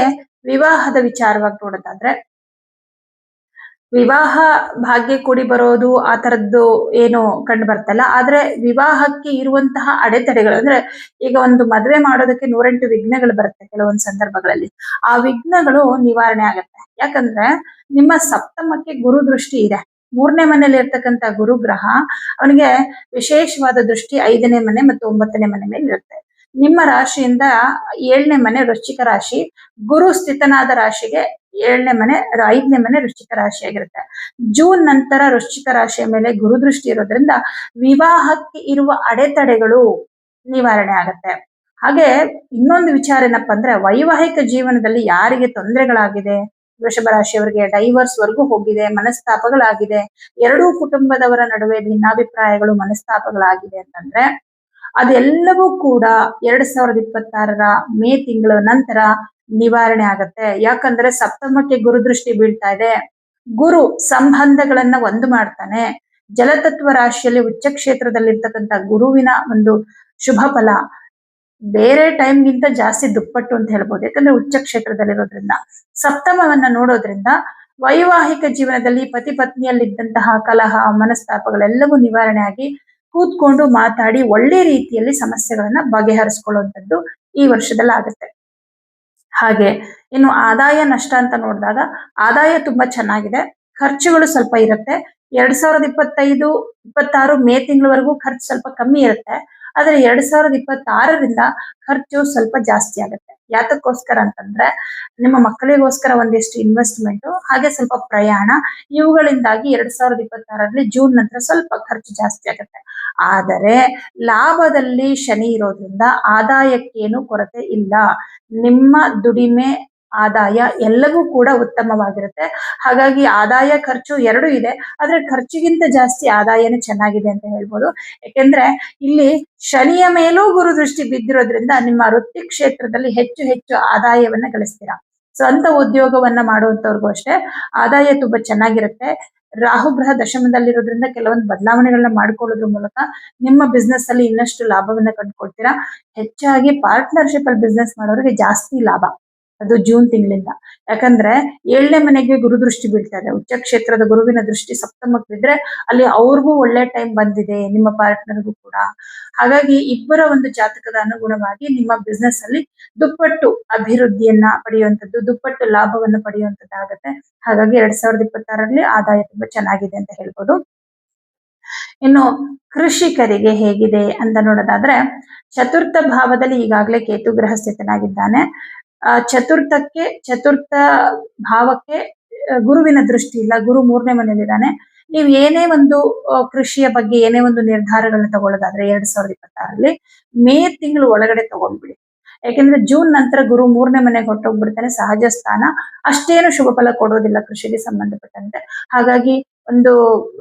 ವಿವಾಹದ ವಿಚಾರವಾಗಿ ನೋಡೋದಾದ್ರೆ, ವಿವಾಹ ಭಾಗ್ಯ ಕೂಡಿ ಬರೋದು ಆ ತರದ್ದು ಏನು ಕಂಡು ಬರ್ತಲ್ಲ. ಆದ್ರೆ ವಿವಾಹಕ್ಕೆ ಇರುವಂತಹ ಅಡೆತಡೆಗಳು ಅಂದ್ರೆ ಈಗ ಒಂದು ಮದುವೆ ಮಾಡೋದಕ್ಕೆ 108 ವಿಘ್ನಗಳು ಬರುತ್ತೆ ಕೆಲವೊಂದು ಸಂದರ್ಭಗಳಲ್ಲಿ. ಆ ವಿಘ್ನಗಳು ನಿವಾರಣೆ ಆಗತ್ತೆ. ಯಾಕಂದ್ರೆ ನಿಮ್ಮ ಸಪ್ತಮಕ್ಕೆ ಗುರು ದೃಷ್ಟಿ ಇದೆ. 3ನೇ ಮನೇಲಿ ಇರ್ತಕ್ಕಂಥ ಗುರು ಗ್ರಹ ಅವನಿಗೆ ವಿಶೇಷವಾದ ದೃಷ್ಟಿ 5ನೇ ಮನೆ ಮತ್ತು 9ನೇ ಮನೆ ಮೇಲೆ ಇರುತ್ತೆ. ನಿಮ್ಮ ರಾಶಿಯಿಂದ 7ನೇ ಮನೆ ವೃಶ್ಚಿಕ ರಾಶಿ, ಗುರು ಸ್ಥಿತನಾದ ರಾಶಿಗೆ 7ನೇ ಮನೆ 5ನೇ ಮನೆ ವೃಶ್ಚಿಕ ರಾಶಿಯಾಗಿರುತ್ತೆ. ಜೂನ್ ನಂತರ ವೃಶ್ಚಿಕ ರಾಶಿಯ ಮೇಲೆ ಗುರು ದೃಷ್ಟಿ ಇರೋದ್ರಿಂದ ವಿವಾಹಕ್ಕೆ ಇರುವ ಅಡೆತಡೆಗಳು ನಿವಾರಣೆ ಆಗತ್ತೆ. ಹಾಗೆ ಇನ್ನೊಂದು ವಿಚಾರ ಏನಪ್ಪಾ ಅಂದ್ರೆ ವೈವಾಹಿಕ ಜೀವನದಲ್ಲಿ ಯಾರಿಗೆ ತೊಂದರೆಗಳಾಗಿದೆ, ವೃಷಭ ರಾಶಿಯವರಿಗೆ ಡೈವರ್ಸ್ ವರ್ಗೂ ಹೋಗಿದೆ, ಮನಸ್ತಾಪಗಳಾಗಿದೆ, ಎರಡೂ ಕುಟುಂಬದವರ ನಡುವೆ ಭಿನ್ನಾಭಿಪ್ರಾಯಗಳು ಮನಸ್ತಾಪಗಳಾಗಿದೆ ಅಂತಂದ್ರೆ ಅದೆಲ್ಲವೂ ಕೂಡ 2026 ಮೇ ತಿಂಗಳ ನಂತರ ನಿವಾರಣೆ ಆಗತ್ತೆ. ಯಾಕಂದ್ರೆ ಸಪ್ತಮಕ್ಕೆ ಗುರು ದೃಷ್ಟಿ ಬೀಳ್ತಾ ಇದೆ. ಗುರು ಸಂಬಂಧಗಳನ್ನ ಒಂದು ಮಾಡ್ತಾನೆ. ಜಲತತ್ವ ರಾಶಿಯಲ್ಲಿ ಉಚ್ಚ ಕ್ಷೇತ್ರದಲ್ಲಿರ್ತಕ್ಕಂಥ ಗುರುವಿನ ಒಂದು ಶುಭ ಫಲ ಬೇರೆ ಟೈಮ್ಗಿಂತ ಜಾಸ್ತಿ ದುಪ್ಪಟ್ಟು ಅಂತ ಹೇಳ್ಬೋದು. ಯಾಕಂದ್ರೆ ಉಚ್ಚ ಕ್ಷೇತ್ರದಲ್ಲಿರೋದ್ರಿಂದ ಸಪ್ತಮವನ್ನ ನೋಡೋದ್ರಿಂದ ವೈವಾಹಿಕ ಜೀವನದಲ್ಲಿ ಪತಿ ಪತ್ನಿಯಲ್ಲಿದ್ದಂತಹ ಕಲಹ ಮನಸ್ತಾಪಗಳೆಲ್ಲವೂ ನಿವಾರಣೆ ಆಗಿ ಕೂತ್ಕೊಂಡು ಮಾತಾಡಿ ಒಳ್ಳೆ ರೀತಿಯಲ್ಲಿ ಸಮಸ್ಯೆಗಳನ್ನ ಬಗೆಹರಿಸ್ಕೊಳ್ಳುವಂಥದ್ದು ಈ ವರ್ಷದಲ್ಲಿ ಆಗುತ್ತೆ. ಹಾಗೆ ಇನ್ನು ಆದಾಯ ನಷ್ಟ ಅಂತ ನೋಡಿದಾಗ ಆದಾಯ ತುಂಬಾ ಚೆನ್ನಾಗಿದೆ, ಖರ್ಚುಗಳು ಸ್ವಲ್ಪ ಇರುತ್ತೆ. 2025-26 ಮೇ ತಿಂಗಳವರೆಗೂ ಖರ್ಚು ಸ್ವಲ್ಪ ಕಮ್ಮಿ ಇರುತ್ತೆ. ಆದ್ರೆ 2026ರಿಂದ ಖರ್ಚು ಸ್ವಲ್ಪ ಜಾಸ್ತಿ ಆಗುತ್ತೆ. ಯಾತಕ್ಕೋಸ್ಕರ ಅಂತಂದ್ರೆ ನಿಮ್ಮ ಮಕ್ಕಳಿಗೋಸ್ಕರ ಒಂದಿಷ್ಟು ಇನ್ವೆಸ್ಟ್ಮೆಂಟ್, ಹಾಗೆ ಸ್ವಲ್ಪ ಪ್ರಯಾಣ, ಇವುಗಳಿಂದಾಗಿ 2026ರಲ್ಲಿ ಜೂನ್ ನಂತರ ಸ್ವಲ್ಪ ಖರ್ಚು ಜಾಸ್ತಿ ಆಗುತ್ತೆ. ಆದರೆ ಲಾಭದಲ್ಲಿ ಶನಿ ಇರೋದ್ರಿಂದ ಆದಾಯಕ್ಕೇನು ಕೊರತೆ ಇಲ್ಲ. ನಿಮ್ಮ ದುಡಿಮೆ ಆದಾಯ ಎಲ್ಲವೂ ಕೂಡ ಉತ್ತಮವಾಗಿರುತ್ತೆ. ಹಾಗಾಗಿ ಆದಾಯ ಖರ್ಚು ಎರಡೂ ಇದೆ. ಆದ್ರೆ ಖರ್ಚಿಗಿಂತ ಜಾಸ್ತಿ ಆದಾಯನೇ ಚೆನ್ನಾಗಿದೆ ಅಂತ ಹೇಳ್ಬೋದು. ಯಾಕೆಂದ್ರೆ ಇಲ್ಲಿ ಶನಿಯ ಮೇಲೂ ಗುರು ದೃಷ್ಟಿ ಬಿದ್ದಿರೋದ್ರಿಂದ ನಿಮ್ಮ ವೃತ್ತಿ ಕ್ಷೇತ್ರದಲ್ಲಿ ಹೆಚ್ಚು ಹೆಚ್ಚು ಆದಾಯವನ್ನ ಗಳಿಸ್ತೀರಾ. ಸ್ವಂತ ಉದ್ಯೋಗವನ್ನ ಮಾಡುವಂತವ್ರಿಗೂ ಅಷ್ಟೇ ಆದಾಯ ತುಂಬಾ ಚೆನ್ನಾಗಿರುತ್ತೆ. ರಾಹು ಗ್ರಹ ದಶಮದಲ್ಲಿರೋದ್ರಿಂದ ಕೆಲವೊಂದು ಬದಲಾವಣೆಗಳನ್ನ ಮಾಡ್ಕೊಳ್ಳೋದ್ರ ಮೂಲಕ ನಿಮ್ಮ ಬಿಸ್ನೆಸ್ ಅಲ್ಲಿ ಇನ್ನಷ್ಟು ಲಾಭವನ್ನ ಕಂಡುಕೊಳ್ತೀರಾ. ಹೆಚ್ಚಾಗಿ ಪಾರ್ಟ್ನರ್ಶಿಪ್ ಅಲ್ಲಿ ಬಿಸ್ನೆಸ್ ಮಾಡೋರಿಗೆ ಜಾಸ್ತಿ ಲಾಭ ಅದು ಜೂನ್ ತಿಂಗಳಿಂದ. ಯಾಕಂದ್ರೆ 7ನೇ ಮನೆಗೆ ಗುರು ದೃಷ್ಟಿ ಬೀಳ್ತಾ ಇದೆ. ಉಚ್ಚ ಕ್ಷೇತ್ರದ ಗುರುವಿನ ದೃಷ್ಟಿ ಸಪ್ತಮಕ್ಕೆ ಬಿದ್ರೆ ಅಲ್ಲಿ ಅವ್ರಿಗೂ ಒಳ್ಳೆ ಟೈಮ್ ಬಂದಿದೆ, ನಿಮ್ಮ ಪಾರ್ಟ್ನರ್ಗೂ ಕೂಡ. ಹಾಗಾಗಿ ಇಬ್ಬರ ಒಂದು ಜಾತಕದ ಅನುಗುಣವಾಗಿ ನಿಮ್ಮ ಬಿಸ್ನೆಸ್ ಅಲ್ಲಿ ದುಪ್ಪಟ್ಟು ಅಭಿವೃದ್ಧಿಯನ್ನ ಪಡೆಯುವಂಥದ್ದು, ದುಪ್ಪಟ್ಟು ಲಾಭವನ್ನು ಪಡೆಯುವಂಥದ್ದಾಗತ್ತೆ. ಹಾಗಾಗಿ 2026ರಲ್ಲಿ ಆದಾಯ ತುಂಬಾ ಚೆನ್ನಾಗಿದೆ ಅಂತ ಹೇಳ್ಬೋದು. ಇನ್ನು ಕೃಷಿಕರಿಗೆ ಹೇಗಿದೆ ಅಂತ ನೋಡೋದಾದ್ರೆ ಚತುರ್ಥ ಭಾವದಲ್ಲಿ ಈಗಾಗಲೇ ಕೇತು ಗ್ರಹ ಸ್ಥಿತನಾಗಿದ್ದಾನೆ. ಚತುರ್ಥ ಭಾವಕ್ಕೆ ಗುರುವಿನ ದೃಷ್ಟಿ ಇಲ್ಲ. ಗುರು 3ನೇ ಮನೆಯಲ್ಲಿದ್ದಾನೆ. ನೀವು ಏನೇ ಒಂದು ಕೃಷಿಯ ಬಗ್ಗೆ ಏನೇ ಒಂದು ನಿರ್ಧಾರಗಳನ್ನ ತಗೊಳ್ಳೋದಾದ್ರೆ 2026ರಲ್ಲಿ ಮೇ ತಿಂಗಳು ಒಳಗಡೆ ತಗೊಂಡ್ಬಿಡಿ. ಯಾಕೆಂದ್ರೆ ಜೂನ್ ನಂತರ ಗುರು 3ನೇ ಮನೆಗೆ ಹೊರಟೋಗ್ಬಿಡ್ತಾನೆ. ಸಹಜ ಸ್ಥಾನ ಅಷ್ಟೇನು ಶುಭ ಫಲ ಕೊಡೋದಿಲ್ಲ ಕೃಷಿಗೆ ಸಂಬಂಧಪಟ್ಟಂತೆ. ಹಾಗಾಗಿ ಒಂದು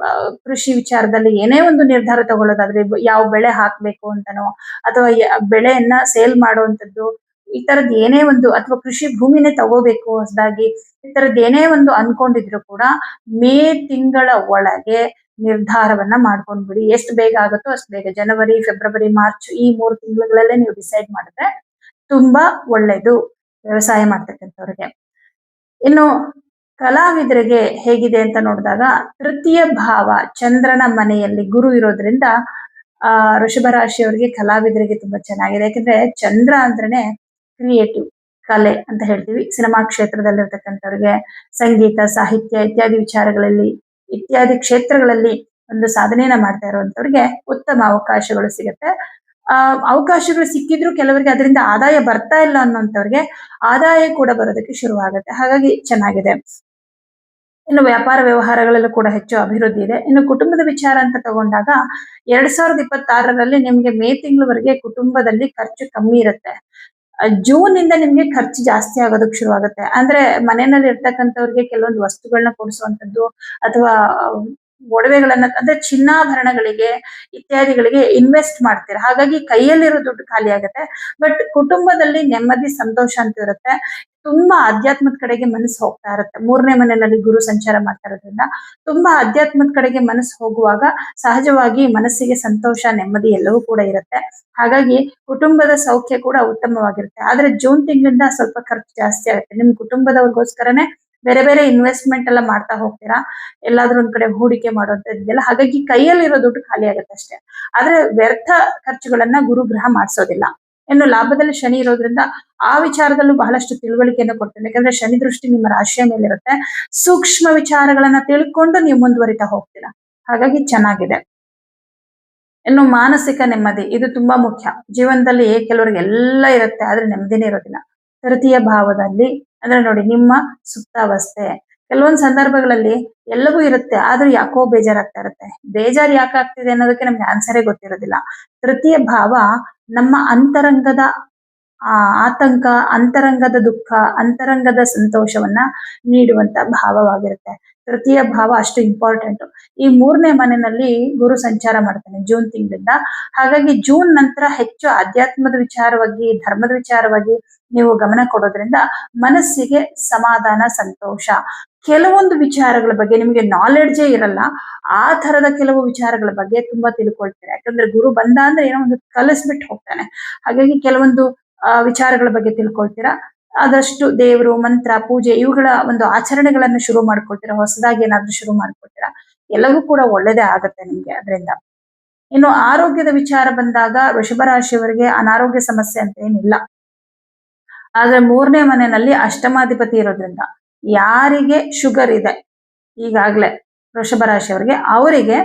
ಕೃಷಿ ವಿಚಾರದಲ್ಲಿ ಏನೇ ಒಂದು ನಿರ್ಧಾರ ತಗೊಳ್ಳೋದಾದ್ರೆ ಯಾವ ಬೆಳೆ ಹಾಕ್ಬೇಕು ಅಂತನೋ ಅಥವಾ ಬೆಳೆಯನ್ನ ಸೇಲ್ ಮಾಡುವಂಥದ್ದು, ಈ ತರದ್ ಏನೇ ಒಂದು ಅಥವಾ ಕೃಷಿ ಭೂಮಿನೇ ತಗೋಬೇಕು ಹೊಸದಾಗಿ, ಈ ತರದ್ ಏನೇ ಒಂದು ಅನ್ಕೊಂಡಿದ್ರು ಕೂಡ ಮೇ ತಿಂಗಳ ಒಳಗೆ ನಿರ್ಧಾರವನ್ನ ಮಾಡ್ಕೊಂಡ್ಬಿಡಿ. ಎಷ್ಟು ಬೇಗ ಆಗುತ್ತೋ ಅಷ್ಟು ಬೇಗ. ಜನವರಿ, ಫೆಬ್ರವರಿ, ಮಾರ್ಚ್ ಈ 3 ತಿಂಗಳಲ್ಲೇ ನೀವು ಡಿಸೈಡ್ ಮಾಡಿದ್ರೆ ತುಂಬಾ ಒಳ್ಳೇದು ವ್ಯವಸಾಯ ಮಾಡ್ತಕ್ಕಂಥವ್ರಿಗೆ. ಇನ್ನು ಕಲಾವಿದರಿಗೆ ಹೇಗಿದೆ ಅಂತ ನೋಡಿದಾಗ ತೃತೀಯ ಭಾವ ಚಂದ್ರನ ಮನೆಯಲ್ಲಿ ಗುರು ಇರೋದ್ರಿಂದ ವೃಷಭ ರಾಶಿಯವರಿಗೆ ಕಲಾವಿದರಿಗೆ ತುಂಬಾ ಚೆನ್ನಾಗಿದೆ. ಯಾಕಂದ್ರೆ ಚಂದ್ರ ಅಂದ್ರೇನೆ ಕ್ರಿಯೇಟಿವ್, ಕಲೆ ಅಂತ ಹೇಳ್ತೀವಿ. ಸಿನಿಮಾ ಕ್ಷೇತ್ರದಲ್ಲಿರ್ತಕ್ಕಂಥವ್ರಿಗೆ ಸಂಗೀತ, ಸಾಹಿತ್ಯ ಇತ್ಯಾದಿ ಕ್ಷೇತ್ರಗಳಲ್ಲಿ ಒಂದು ಸಾಧನೆಯನ್ನ ಮಾಡ್ತಾ ಇರುವಂತವ್ರಿಗೆ ಉತ್ತಮ ಅವಕಾಶಗಳು ಸಿಗುತ್ತೆ. ಅವಕಾಶಗಳು ಸಿಕ್ಕಿದ್ರು ಕೆಲವರಿಗೆ ಅದರಿಂದ ಆದಾಯ ಬರ್ತಾ ಇಲ್ಲ ಅನ್ನೋಂಥವ್ರಿಗೆ ಆದಾಯ ಕೂಡ ಬರೋದಕ್ಕೆ ಶುರುವಾಗುತ್ತೆ. ಹಾಗಾಗಿ ಚೆನ್ನಾಗಿದೆ. ಇನ್ನು ವ್ಯಾಪಾರ ವ್ಯವಹಾರಗಳಲ್ಲೂ ಕೂಡ ಹೆಚ್ಚು ಅಭಿವೃದ್ಧಿ ಇದೆ. ಇನ್ನು ಕುಟುಂಬದ ವಿಚಾರ ಅಂತ ತಗೊಂಡಾಗ 2026ರಲ್ಲಿ ನಿಮ್ಗೆ ಮೇ ತಿಂಗಳವರೆಗೆ ಕುಟುಂಬದಲ್ಲಿ ಖರ್ಚು ಕಮ್ಮಿ ಇರುತ್ತೆ. ಜೂನ್ ಇಂದ ನಿಮ್ಗೆ ಖರ್ಚು ಜಾಸ್ತಿ ಆಗೋದಕ್ಕೆ ಶುರುವಾಗುತ್ತೆ. ಅಂದ್ರೆ ಮನೆಯಲ್ಲಿ ಇರ್ತಕ್ಕಂಥವ್ರಿಗೆ ಕೆಲವೊಂದು ವಸ್ತುಗಳನ್ನ ಕೊಡಿಸುವಂಥದ್ದು ಅಥವಾ ಒಡವೆಗಳನ್ನ ಅಂದ್ರೆ ಚಿನ್ನಾಭರಣಗಳಿಗೆ ಇತ್ಯಾದಿಗಳಿಗೆ ಇನ್ವೆಸ್ಟ್ ಮಾಡ್ತೀರಾ. ಹಾಗಾಗಿ ಕೈಯಲ್ಲಿರೋ ದುಡ್ಡು ಖಾಲಿ ಆಗುತ್ತೆ. ಬಟ್ ಕುಟುಂಬದಲ್ಲಿ ನೆಮ್ಮದಿ ಸಂತೋಷ ಅಂತ ಇರುತ್ತೆ. ತುಂಬಾ ಆಧ್ಯಾತ್ಮದ ಕಡೆಗೆ ಮನಸ್ಸು ಹೋಗ್ತಾ ಇರುತ್ತೆ. 3ನೇ ಮನೆಯಲ್ಲಿ ಗುರು ಸಂಚಾರ ಮಾಡ್ತಾ ಇರೋದ್ರಿಂದ ತುಂಬಾ ಆಧ್ಯಾತ್ಮದ ಕಡೆಗೆ ಮನಸ್ಸು ಹೋಗುವಾಗ ಸಹಜವಾಗಿ ಮನಸ್ಸಿಗೆ ಸಂತೋಷ ನೆಮ್ಮದಿ ಎಲ್ಲವೂ ಕೂಡ ಇರುತ್ತೆ. ಹಾಗಾಗಿ ಕುಟುಂಬದ ಸೌಖ್ಯ ಕೂಡ ಉತ್ತಮವಾಗಿರುತ್ತೆ. ಆದ್ರೆ ಜೂನ್ ತಿಂಗಳಿಂದ ಸ್ವಲ್ಪ ಖರ್ಚು ಜಾಸ್ತಿ ಆಗುತ್ತೆ. ನಿಮ್ ಕುಟುಂಬದವ್ರಿಗೋಸ್ಕರನೇ ಬೇರೆ ಬೇರೆ ಇನ್ವೆಸ್ಟ್ಮೆಂಟ್ ಎಲ್ಲ ಮಾಡ್ತಾ ಹೋಗ್ತೀರಾ, ಎಲ್ಲಾದ್ರೂ ಒಂದ್ ಕಡೆ ಹೂಡಿಕೆ ಮಾಡುವಂತದ್ದೆಲ್ಲ. ಹಾಗಾಗಿ ಕೈಯಲ್ಲಿರೋ ದುಡ್ಡು ಖಾಲಿ ಆಗುತ್ತೆ ಅಷ್ಟೇ. ಆದ್ರೆ ವ್ಯರ್ಥ ಖರ್ಚುಗಳನ್ನ ಗುರುಗ್ರಹ ಮಾಡಿಸೋದಿಲ್ಲ. ಇನ್ನು ಲಾಭದಲ್ಲಿ ಶನಿ ಇರೋದ್ರಿಂದ ಆ ವಿಚಾರದಲ್ಲೂ ಬಹಳಷ್ಟು ತಿಳುವಳಿಕೆಯನ್ನು ಕೊಡ್ತೇನೆ. ಯಾಕಂದ್ರೆ ಶನಿ ದೃಷ್ಟಿ ನಿಮ್ಮ ರಾಶಿಯ ಮೇಲಿರುತ್ತೆ. ಸೂಕ್ಷ್ಮ ವಿಚಾರಗಳನ್ನ ತಿಳ್ಕೊಂಡು ನೀವು ಮುಂದುವರಿತಾ ಹೋಗ್ತೀರಾ. ಹಾಗಾಗಿ ಚೆನ್ನಾಗಿದೆ. ಇನ್ನು ಮಾನಸಿಕ ನೆಮ್ಮದಿ ಇದು ತುಂಬಾ ಮುಖ್ಯ. ಜೀವನದಲ್ಲಿ ಕೆಲವರಿಗೆ ಎಲ್ಲ ಇರುತ್ತೆ, ಆದ್ರೆ ನೆಮ್ಮದಿನೇ ಇರೋದಿಲ್ಲ. ತೃತೀಯ ಭಾವದಲ್ಲಿ ಅಂದ್ರೆ ನೋಡಿ, ನಿಮ್ಮ ಸುಪ್ತಾವಸ್ಥೆ. ಕೆಲವೊಂದು ಸಂದರ್ಭಗಳಲ್ಲಿ ಎಲ್ಲವೂ ಇರುತ್ತೆ, ಆದ್ರೂ ಯಾಕೋ ಬೇಜಾರಾಗ್ತಾ ಇರುತ್ತೆ. ಬೇಜಾರು ಯಾಕೆ ಆಗ್ತಿದೆ ಅನ್ನೋದಕ್ಕೆ ನಮ್ಗೆ ಆನ್ಸರೇ ಗೊತ್ತಿರೋದಿಲ್ಲ. ತೃತೀಯ ಭಾವ ನಮ್ಮ ಅಂತರಂಗದ ಆತಂಕ, ಅಂತರಂಗದ ದುಃಖ, ಅಂತರಂಗದ ಸಂತೋಷವನ್ನ ನೀಡುವಂತ ಭಾವವಾಗಿರುತ್ತೆ. ತೃತೀಯ ಭಾವ ಅಷ್ಟು ಇಂಪಾರ್ಟೆಂಟ್. ಈ 3ನೇ ಮನೆಯಲ್ಲಿ ಗುರು ಸಂಚಾರ ಮಾಡ್ತಾನೆ ಜೂನ್ ತಿಂಗಳಿಂದ. ಹಾಗಾಗಿ ಜೂನ್ ನಂತರ ಹೆಚ್ಚು ಆಧ್ಯಾತ್ಮದ ವಿಚಾರವಾಗಿ, ಧರ್ಮದ ವಿಚಾರವಾಗಿ ನೀವು ಗಮನ ಕೊಡೋದ್ರಿಂದ ಮನಸ್ಸಿಗೆ ಸಮಾಧಾನ, ಸಂತೋಷ. ಕೆಲವೊಂದು ವಿಚಾರಗಳ ಬಗ್ಗೆ ನಿಮಗೆ ನಾಲೆಡ್ಜೇ ಇರಲ್ಲ, ಆ ತರದ ಕೆಲವು ವಿಚಾರಗಳ ಬಗ್ಗೆ ತುಂಬಾ ತಿಳ್ಕೊಳ್ತೀರಾ. ಯಾಕಂದ್ರೆ ಗುರು ಬಂದ ಅಂದ್ರೆ ಏನೋ ಒಂದು ಕಲಿಸ್ಬಿಟ್ಟು ಹೋಗ್ತಾನೆ. ಹಾಗಾಗಿ ಕೆಲವೊಂದು ವಿಚಾರಗಳ ಬಗ್ಗೆ ತಿಳ್ಕೊಳ್ತೀರಾ. ಆದಷ್ಟು ದೇವರು, ಮಂತ್ರ, ಪೂಜೆ ಇವುಗಳ ಒಂದು ಆಚರಣೆಗಳನ್ನು ಶುರು ಮಾಡ್ಕೊಳ್ತೀರಾ. ಹೊಸದಾಗಿ ಏನಾದ್ರೂ ಶುರು ಮಾಡ್ಕೊಳ್ತೀರಾ. ಎಲ್ಲವೂ ಕೂಡ ಒಳ್ಳೇದೇ ಆಗತ್ತೆ ನಿಮ್ಗೆ ಅದರಿಂದ. ಇನ್ನು ಆರೋಗ್ಯದ ವಿಚಾರ ಬಂದಾಗ ವೃಷಭ ರಾಶಿಯವರಿಗೆ ಅನಾರೋಗ್ಯ ಸಮಸ್ಯೆ ಅಂತ ಏನಿಲ್ಲ. ಆದ್ರೆ 3ನೇ ಮನೆಯಲ್ಲಿ ಅಷ್ಟಮಾಧಿಪತಿ ಇರೋದ್ರಿಂದ ಯಾರಿಗೆ ಶುಗರ್ ಇದೆ ಈಗಾಗ್ಲೇ ವೃಷಭ ರಾಶಿಯವರಿಗೆ, ಅವರಿಗೆ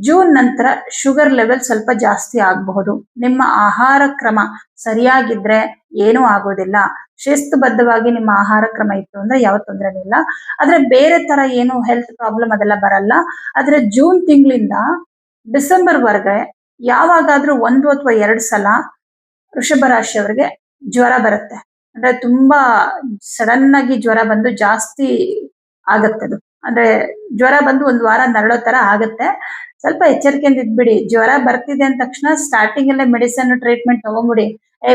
ಜೂನ್ ನಂತರ ಶುಗರ್ ಲೆವೆಲ್ ಸ್ವಲ್ಪ ಜಾಸ್ತಿ ಆಗಬಹುದು. ನಿಮ್ಮ ಆಹಾರ ಕ್ರಮ ಸರಿಯಾಗಿದ್ರೆ ಏನೂ ಆಗೋದಿಲ್ಲ. ಶಿಸ್ತುಬದ್ಧವಾಗಿ ನಿಮ್ಮ ಆಹಾರ ಕ್ರಮ ಇತ್ತು ಅಂದ್ರೆ ಯಾವ ತೊಂದರೆನೂ ಇಲ್ಲ. ಆದ್ರೆ ಬೇರೆ ತರ ಏನು ಹೆಲ್ತ್ ಪ್ರಾಬ್ಲಮ್ ಅದೆಲ್ಲ ಬರಲ್ಲ. ಆದ್ರೆ ಜೂನ್ ತಿಂಗಳಿಂದ ಡಿಸೆಂಬರ್ ವರೆಗೆ ಯಾವಾಗಾದ್ರೂ 1 ಅಥವಾ 2 ಸಲ ವೃಷಭ ರಾಶಿಯವರಿಗೆ ಜ್ವರ ಬರುತ್ತೆ. ಅಂದ್ರೆ ತುಂಬಾ ಸಡನ್ ಆಗಿ ಜ್ವರ ಬಂದು ಜಾಸ್ತಿ ಆಗತ್ತದು. ಅಂದ್ರೆ ಜ್ವರ ಬಂದು 1 ವಾರ ನರಳೋ ತರ ಆಗತ್ತೆ. ಸ್ವಲ್ಪ ಎಚ್ಚರಿಕೆಯಿಂದ ಇದ್ಬಿಡಿ. ಜ್ವರ ಬರ್ತಿದೆ ಅಂದ ತಕ್ಷಣ ಸ್ಟಾರ್ಟಿಂಗ್ ಅಲ್ಲೇ ಮೆಡಿಸಿನ್ ಟ್ರೀಟ್ಮೆಂಟ್ ತಗೊಂಬಿಡಿ.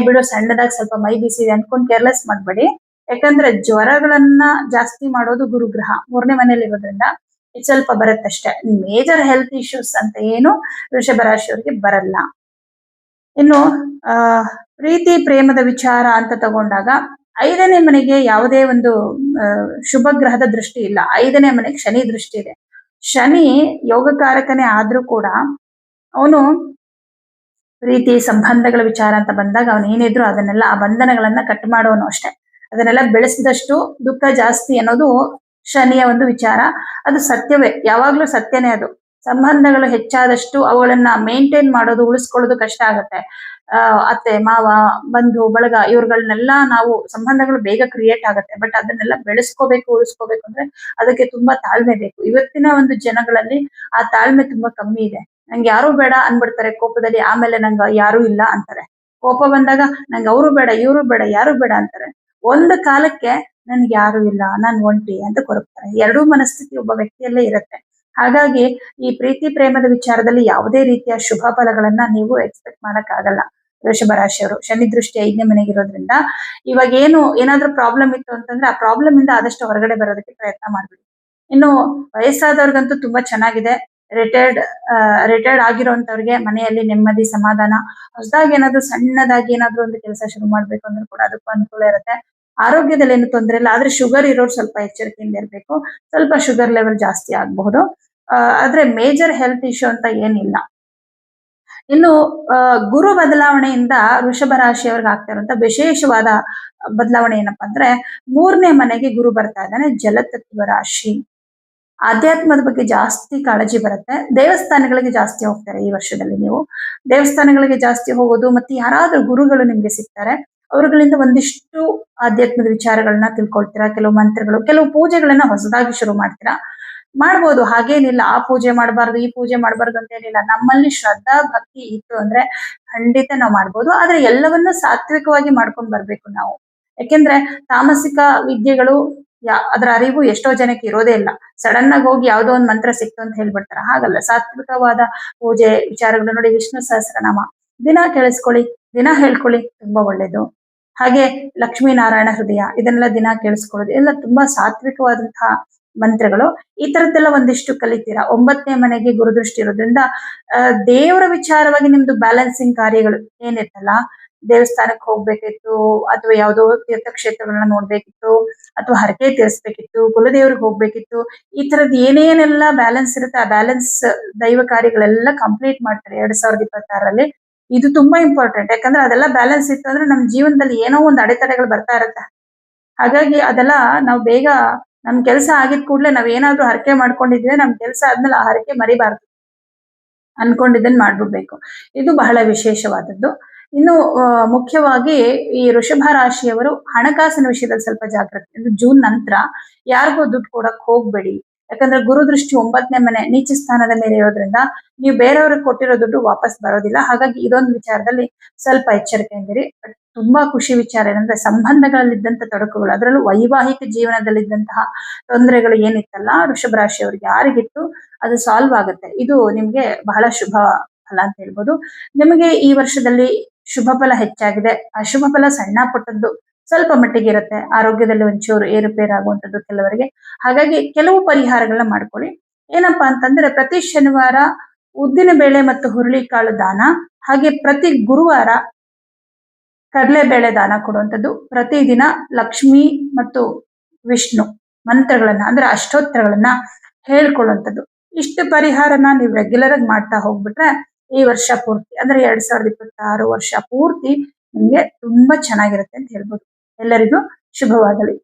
ಬಿಡು ಸಣ್ಣದಾಗಿ ಸ್ವಲ್ಪ ಮೈ ಬಿಸಿದೆ ಅನ್ಕೊಂಡ್ ಕೇರ್ಲೆಸ್ ಮಾಡ್ಬೇಡಿ. ಯಾಕಂದ್ರೆ ಜ್ವರಗಳನ್ನ ಜಾಸ್ತಿ ಮಾಡೋದು ಗುರುಗ್ರಹ 3ನೇ ಮನೇಲಿ ಇರೋದ್ರಿಂದ ಇದು ಸ್ವಲ್ಪ ಬರುತ್ತಷ್ಟೇ. ಮೇಜರ್ ಹೆಲ್ತ್ ಇಶ್ಯೂಸ್ ಅಂತ ಏನು ವೃಷಭ ರಾಶಿಯವರಿಗೆ ಬರಲ್ಲ. ಇನ್ನು ಪ್ರೀತಿ ಪ್ರೇಮದ ವಿಚಾರ ಅಂತ ತಗೊಂಡಾಗ 5ನೇ ಮನೆಗೆ ಯಾವುದೇ ಒಂದು ಶುಭ ಗ್ರಹದ ದೃಷ್ಟಿ ಇಲ್ಲ. 5ನೇ ಮನೆಗೆ ಶನಿ ದೃಷ್ಟಿ ಇದೆ. ಶನಿ ಯೋಗಕಾರಕನೇ ಆದ್ರೂ ಕೂಡ ಅವನು ಪ್ರೀತಿ ಸಂಬಂಧಗಳ ವಿಚಾರ ಅಂತ ಬಂದಾಗ ಅವನು ಏನಿದ್ರು ಅದನ್ನೆಲ್ಲ, ಆ ಬಂಧನಗಳನ್ನ ಕಟ್ ಮಾಡೋನು ಅಷ್ಟೇ. ಅದನ್ನೆಲ್ಲ ಬೆಳೆಸಿದಷ್ಟು ದುಃಖ ಜಾಸ್ತಿ ಅನ್ನೋದು ಶನಿಯ ಒಂದು ವಿಚಾರ. ಅದು ಸತ್ಯವೇ, ಯಾವಾಗ್ಲೂ ಸತ್ಯನೇ ಅದು. ಸಂಬಂಧಗಳು ಹೆಚ್ಚಾದಷ್ಟು ಅವುಗಳನ್ನ ಮೇಂಟೈನ್ ಮಾಡೋದು, ಉಳಿಸ್ಕೊಳ್ಳೋದು ಕಷ್ಟ ಆಗತ್ತೆ. ಅತ್ತೆ ಮಾವ, ಬಂಧು ಬಳಗ ಇವ್ರುಗಳನ್ನೆಲ್ಲ ನಾವು ಸಂಬಂಧಗಳು ಬೇಗ ಕ್ರಿಯೇಟ್ ಆಗತ್ತೆ. ಬಟ್ ಅದನ್ನೆಲ್ಲ ಬೆಳೆಸ್ಕೋಬೇಕು, ಉಳಿಸ್ಕೋಬೇಕು ಅಂದ್ರೆ ಅದಕ್ಕೆ ತುಂಬಾ ತಾಳ್ಮೆ ಬೇಕು. ಇವತ್ತಿನ ಒಂದು ಜನಗಳಲ್ಲಿ ಆ ತಾಳ್ಮೆ ತುಂಬಾ ಕಮ್ಮಿ ಇದೆ. ನಂಗೆ ಯಾರು ಬೇಡ ಅನ್ಬಿಡ್ತಾರೆ ಕೋಪದಲ್ಲಿ, ಆಮೇಲೆ ನಂಗೆ ಯಾರು ಇಲ್ಲ ಅಂತಾರೆ. ಕೋಪ ಬಂದಾಗ ನಂಗೆ ಅವರು ಬೇಡ, ಇವರು ಬೇಡ, ಯಾರು ಬೇಡ ಅಂತಾರೆ. ಒಂದು ಕಾಲಕ್ಕೆ ನನ್ಗೆ ಯಾರು ಇಲ್ಲ, ನಾನ್ ಒಂಟಿ ಅಂತ ಕೊರಗ್ತಾರೆ. ಎರಡೂ ಮನಸ್ಥಿತಿ ಒಬ್ಬ ವ್ಯಕ್ತಿಯಲ್ಲೇ ಇರುತ್ತೆ. ಹಾಗಾಗಿ ಈ ಪ್ರೀತಿ ಪ್ರೇಮದ ವಿಚಾರದಲ್ಲಿ ಯಾವುದೇ ರೀತಿಯ ಶುಭ ಫಲಗಳನ್ನ ನೀವು ಎಕ್ಸ್ಪೆಕ್ಟ್ ಮಾಡಕ್ ಆಗಲ್ಲ. ವೃಷಭ ರಾಶಿಯವರು ಶನಿ ದೃಷ್ಟಿ 5ನೇ ಮನೆಗಿರೋದ್ರಿಂದ ಇವಾಗ ಏನಾದ್ರೂ ಪ್ರಾಬ್ಲಮ್ ಇತ್ತು ಅಂತಂದ್ರೆ ಆ ಪ್ರಾಬ್ಲಮ್ ಇಂದ ಆದಷ್ಟು ಹೊರಗಡೆ ಬರೋದಕ್ಕೆ ಪ್ರಯತ್ನ ಮಾಡ್ಬಿಡಿ. ಇನ್ನು ವಯಸ್ಸಾದವ್ರಿಗಂತೂ ತುಂಬಾ ಚೆನ್ನಾಗಿದೆ. ರಿಟೈರ್ಡ್ ಆಗಿರೋಂಥವ್ರಿಗೆ ಮನೆಯಲ್ಲಿ ನೆಮ್ಮದಿ, ಸಮಾಧಾನ. ಹೊಸದಾಗಿ ಏನಾದ್ರು ಸಣ್ಣದಾಗಿ ಏನಾದ್ರು ಒಂದು ಕೆಲಸ ಶುರು ಮಾಡ್ಬೇಕು ಅಂದ್ರೆ ಕೂಡ ಅದಕ್ಕೂ ಅನುಕೂಲ ಇರುತ್ತೆ. ಆರೋಗ್ಯದಲ್ಲಿ ಏನು ತೊಂದರೆ ಇಲ್ಲ. ಆದ್ರೆ ಶುಗರ್ ಇರೋರು ಸ್ವಲ್ಪ ಎಚ್ಚರಿಕೆಯಿಂದ ಇರಬೇಕು. ಸ್ವಲ್ಪ ಶುಗರ್ ಲೆವೆಲ್ ಜಾಸ್ತಿ ಆಗಬಹುದು. ಆದ್ರೆ ಮೇಜರ್ ಹೆಲ್ತ್ ಇಶ್ಯೂ ಅಂತ ಏನಿಲ್ಲ. ಇನ್ನು ಗುರು ಬದಲಾವಣೆಯಿಂದ ವೃಷಭ ರಾಶಿಯವ್ರಿಗೆ ಆಗ್ತಾ ಇರುವಂತ ವಿಶೇಷವಾದ ಬದಲಾವಣೆ ಏನಪ್ಪಾ ಅಂದ್ರೆ 3ನೇ ಮನೆಗೆ ಗುರು ಬರ್ತಾ ಇದ್ದಾನೆ. ಜಲತತ್ವ ರಾಶಿ. ಆಧ್ಯಾತ್ಮದ ಬಗ್ಗೆ ಜಾಸ್ತಿ ಕಾಳಜಿ ಬರುತ್ತೆ. ದೇವಸ್ಥಾನಗಳಿಗೆ ಜಾಸ್ತಿ ಹೋಗ್ತಾರೆ ಈ ವರ್ಷದಲ್ಲಿ. ನೀವು ದೇವಸ್ಥಾನಗಳಿಗೆ ಜಾಸ್ತಿ ಹೋಗೋದು, ಮತ್ತೆ ಯಾರಾದ್ರೂ ಗುರುಗಳು ನಿಮ್ಗೆ ಸಿಗ್ತಾರೆ, ಅವರುಗಳಿಂದ ಒಂದಿಷ್ಟು ಆಧ್ಯಾತ್ಮದ ವಿಚಾರಗಳನ್ನ ತಿಳ್ಕೊಳ್ತೀರಾ. ಕೆಲವು ಮಂತ್ರಗಳು, ಕೆಲವು ಪೂಜೆಗಳನ್ನ ಹೊಸದಾಗಿ ಶುರು ಮಾಡ್ತೀರಾ. ಮಾಡ್ಬೋದು, ಹಾಗೇನಿಲ್ಲ. ಆ ಪೂಜೆ ಮಾಡಬಾರ್ದು, ಈ ಪೂಜೆ ಮಾಡಬಾರ್ದು ಅಂತ ಏನಿಲ್ಲ. ನಮ್ಮಲ್ಲಿ ಶ್ರದ್ಧಾ ಭಕ್ತಿ ಇತ್ತು ಅಂದ್ರೆ ಖಂಡಿತ ನಾವು ಮಾಡ್ಬೋದು. ಆದ್ರೆ ಎಲ್ಲವನ್ನ ಸಾತ್ವಿಕವಾಗಿ ಮಾಡ್ಕೊಂಡ್ ಬರ್ಬೇಕು ನಾವು. ಯಾಕೆಂದ್ರೆ ತಾಮಸಿಕ ವಿದ್ಯೆಗಳು ಅದರ ಅರಿವು ಎಷ್ಟೋ ಜನಕ್ಕೆ ಇರೋದೇ ಇಲ್ಲ. ಸಡನ್ ಆಗಿ ಹೋಗಿ ಯಾವ್ದೋ ಒಂದು ಮಂತ್ರ ಸಿಕ್ತು ಅಂತ ಹೇಳ್ಬಿಡ್ತಾರ. ಹಾಗಲ್ಲ, ಸಾತ್ವಿಕವಾದ ಪೂಜೆ ವಿಚಾರಗಳು. ನೋಡಿ, ವಿಷ್ಣು ಸಹಸ್ರನಾಮ ದಿನ ಕೇಳಿಸ್ಕೊಳ್ಳಿ, ದಿನ ಹೇಳ್ಕೊಳ್ಳಿ, ತುಂಬಾ ಒಳ್ಳೇದು. ಹಾಗೆ ಲಕ್ಷ್ಮೀನಾರಾಯಣ ಹೃದಯ ಇದನ್ನೆಲ್ಲ ದಿನ ಕೇಳಿಸ್ಕೊಳ್ಳೋದು ಎಲ್ಲ ತುಂಬಾ ಸಾತ್ವಿಕವಾದಂತಹ ಮಂತ್ರಗಳು. ಈ ತರದ್ದೆಲ್ಲ ಒಂದಿಷ್ಟು ಕಲಿತೀರಾ. 9ನೇ ಮನೆಗೆ ಗುರುದೃಷ್ಟಿ ಇರೋದ್ರಿಂದ ದೇವರ ವಿಚಾರವಾಗಿ ನಿಮ್ದು ಬ್ಯಾಲೆನ್ಸಿಂಗ್ ಕಾರ್ಯಗಳು ಏನಿರ್ತಲ್ಲ, ದೇವಸ್ಥಾನಕ್ಕೆ ಹೋಗ್ಬೇಕಿತ್ತು, ಅಥವಾ ಯಾವುದೋ ತೀರ್ಥಕ್ಷೇತ್ರಗಳನ್ನ ನೋಡ್ಬೇಕಿತ್ತು, ಅಥವಾ ಹರಕೆ ತೀರಿಸ್ಬೇಕಿತ್ತು, ಕುಲದೇವ್ರಿಗೆ ಹೋಗ್ಬೇಕಿತ್ತು. ಈ ತರದ್ ಏನೇನೆಲ್ಲ ಬ್ಯಾಲೆನ್ಸ್ ಇರುತ್ತೆ ಆ ಬ್ಯಾಲೆನ್ಸ್ ದೈವ ಕಾರ್ಯಗಳೆಲ್ಲ ಕಂಪ್ಲೀಟ್ ಮಾಡ್ತಾರೆ 2026ರಲ್ಲಿ. ಇದು ತುಂಬಾ ಇಂಪಾರ್ಟೆಂಟ್. ಯಾಕಂದ್ರೆ ಅದೆಲ್ಲ ಬ್ಯಾಲೆನ್ಸ್ ಇತ್ತು ಅಂದ್ರೆ ನಮ್ ಜೀವನದಲ್ಲಿ ಏನೋ ಒಂದು ಅಡೆತಡೆಗಳು ಬರ್ತಾ ಇರುತ್ತೆ. ಹಾಗಾಗಿ ಅದೆಲ್ಲ ನಾವು ಬೇಗ ನಮ್ ಕೆಲಸ ಆಗಿದ ಕೂಡಲೇ ನಾವ್ ಏನಾದ್ರೂ ಹರಕೆ ಮಾಡ್ಕೊಂಡಿದ್ವಿ ನಮ್ ಕೆಲಸ ಆದ್ಮೇಲೆ ಆ ಹರಕೆ ಮರಿಬಾರ್ದು. ಅನ್ಕೊಂಡಿದ್ದನ್ನ ಮಾಡ್ಬಿಡ್ಬೇಕು. ಇದು ಬಹಳ ವಿಶೇಷವಾದದ್ದು. ಇನ್ನು ಮುಖ್ಯವಾಗಿ ಈ ವೃಷಭ ರಾಶಿಯವರು ಹಣಕಾಸಿನ ವಿಷಯದಲ್ಲಿ ಸ್ವಲ್ಪ ಜಾಗೃತಿ. ಇದು ಜೂನ್ ನಂತರ ಯಾರಿಗೂ ದುಡ್ಡು ಕೊಡಕ್ ಹೋಗ್ಬೇಡಿ. ಯಾಕಂದ್ರೆ ಗುರು ದೃಷ್ಟಿ 9ನೇ ಮನೆ ನೀಚ ಸ್ಥಾನದ ಮೇಲೆ ಇರೋದ್ರಿಂದ ನೀವು ಬೇರೆಯವ್ರಿಗೆ ಕೊಟ್ಟಿರೋ ದುಡ್ಡು ವಾಪಸ್ ಬರೋದಿಲ್ಲ. ಹಾಗಾಗಿ ಇದೊಂದು ವಿಚಾರದಲ್ಲಿ ಸ್ವಲ್ಪ ಎಚ್ಚರಿಕೆಯಿಂದಿರಿ. ತುಂಬಾ ಖುಷಿ ವಿಚಾರ ಏನಂದ್ರೆ ಸಂಬಂಧಗಳಲ್ಲಿದ್ದಂತ ತೊಡಕುಗಳು, ಅದರಲ್ಲೂ ವೈವಾಹಿಕ ಜೀವನದಲ್ಲಿದ್ದಂತಹ ತೊಂದರೆಗಳು ಏನಿತ್ತಲ್ಲ ವೃಷಭ ರಾಶಿಯವರಿಗೆ ಯಾರಿಗಿತ್ತು ಅದು ಸಾಲ್ವ್ ಆಗುತ್ತೆ. ಇದು ನಿಮ್ಗೆ ಬಹಳ ಶುಭ ಫಲ ಅಂತ ಹೇಳ್ಬೋದು. ನಿಮಗೆ ಈ ವರ್ಷದಲ್ಲಿ ಶುಭ ಫಲ ಹೆಚ್ಚಾಗಿದೆ. ಅಶುಭ ಫಲ ಸಣ್ಣ ಪುಟ್ಟದ್ದು ಸ್ವಲ್ಪ ಮಟ್ಟಿಗೆ ಇರುತ್ತೆ. ಆರೋಗ್ಯದಲ್ಲಿ ಒಂಚೂರು ಏರುಪೇರಾಗುವಂಥದ್ದು ಕೆಲವರಿಗೆ. ಹಾಗಾಗಿ ಕೆಲವು ಪರಿಹಾರಗಳನ್ನ ಮಾಡ್ಕೊಳ್ಳಿ. ಏನಪ್ಪಾ ಅಂತಂದ್ರೆ ಪ್ರತಿ ಶನಿವಾರ ಉದ್ದಿನ ಬೇಳೆ ಮತ್ತು ಹುರುಳಿಕಾಳು ದಾನ, ಹಾಗೆ ಪ್ರತಿ ಗುರುವಾರ ಕಡಲೆಬೇಳೆ ದಾನ ಕೊಡುವಂಥದ್ದು, ಪ್ರತಿದಿನ ಲಕ್ಷ್ಮಿ ಮತ್ತು ವಿಷ್ಣು ಮಂತ್ರಗಳನ್ನ ಅಂದ್ರೆ ಅಷ್ಟೋತ್ತರಗಳನ್ನ ಹೇಳ್ಕೊಳ್ಳುವಂಥದ್ದು. ಇಷ್ಟು ಪರಿಹಾರನ ನೀವು ರೆಗ್ಯುಲರ್ ಆಗಿ ಮಾಡ್ತಾ ಹೋಗ್ಬಿಟ್ರೆ ಈ ವರ್ಷ ಪೂರ್ತಿ ಅಂದ್ರೆ 2026 ವರ್ಷ ಪೂರ್ತಿ ನಿಮ್ಗೆ ತುಂಬಾ ಚೆನ್ನಾಗಿರುತ್ತೆ ಅಂತ ಹೇಳ್ಬೋದು. ಎಲ್ಲರಿಗೂ ಶುಭವಾಗಲಿ.